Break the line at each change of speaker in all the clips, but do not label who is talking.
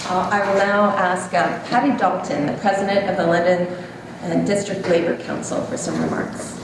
I will now ask Patti Dalton, the President of the London District Labour Council, for some remarks.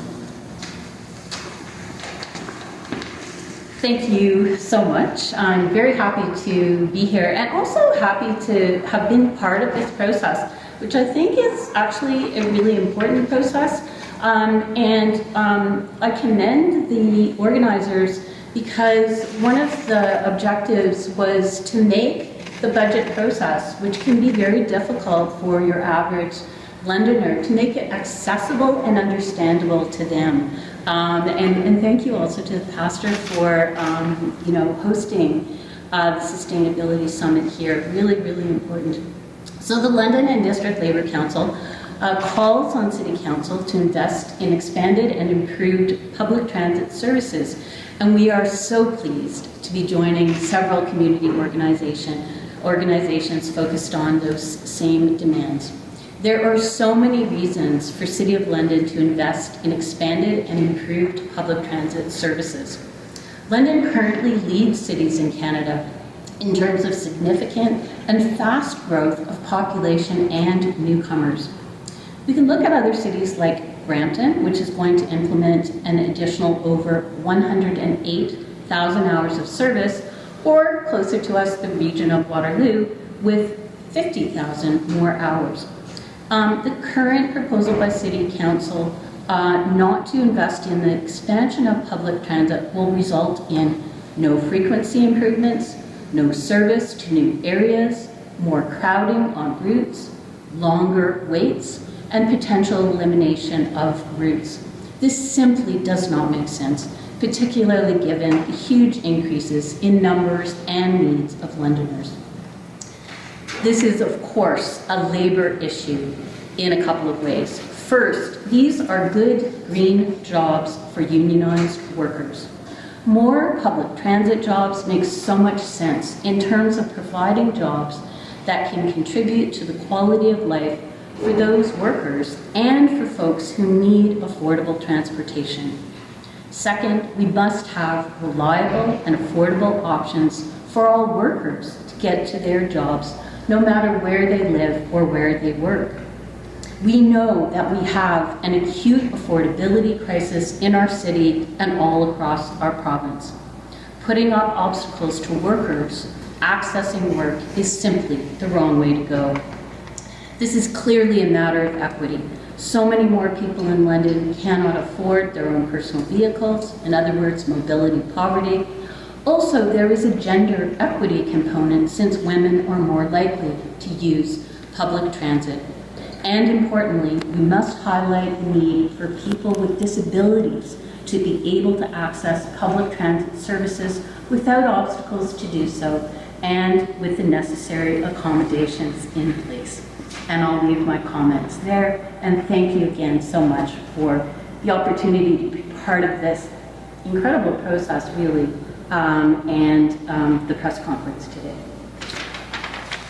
Thank you so much. I'm very happy to be here and also happy to have been part of this process, which I think is actually a really important process. I commend the organizers because one of the objectives was to make the budget process, which can be very difficult for your average Londoner, to make it accessible and understandable to them. And thank you also to the pastor for hosting the Sustainability Summit here. Really, really important. So the London and District Labour Council calls on City Council to invest in expanded and improved public transit services. And we are so pleased to be joining several community organizations focused on those same demands. There are so many reasons for City of London to invest in expanded and improved public transit services. London currently leads cities in Canada in terms of significant and fast growth of population and newcomers. We can look at other cities like Brampton, which is going to implement an additional over 108,000 hours of service, or closer to us, the region of Waterloo, with 50,000 more hours. The current proposal by City Council not to invest in the expansion of public transit will result in no frequency improvements, no service to new areas, more crowding on routes, longer waits, and potential elimination of routes. This simply does not make sense, particularly given the huge increases in numbers and needs of Londoners. This is, of course, a labor issue in a couple of ways. First, these are good green jobs for unionized workers. More public transit jobs make so much sense in terms of providing jobs that can contribute to the quality of life for those workers and for folks who need affordable transportation. Second, we must have reliable and affordable options for all workers to get to their jobs, no matter where they live or where they work. We know that we have an acute affordability crisis in our city and all across our province. Putting up obstacles to workers accessing work is simply the wrong way to go. This is clearly a matter of equity. So many more people in London cannot afford their own personal vehicles, in other words, mobility poverty. Also, there is a gender equity component since women are more likely to use public transit. And importantly, we must highlight the need for people with disabilities to be able to access public transit services without obstacles to do so and with the necessary accommodations in place. And I'll leave my comments there. And thank you again so much for the opportunity to be part of this incredible process, really, and the press conference today.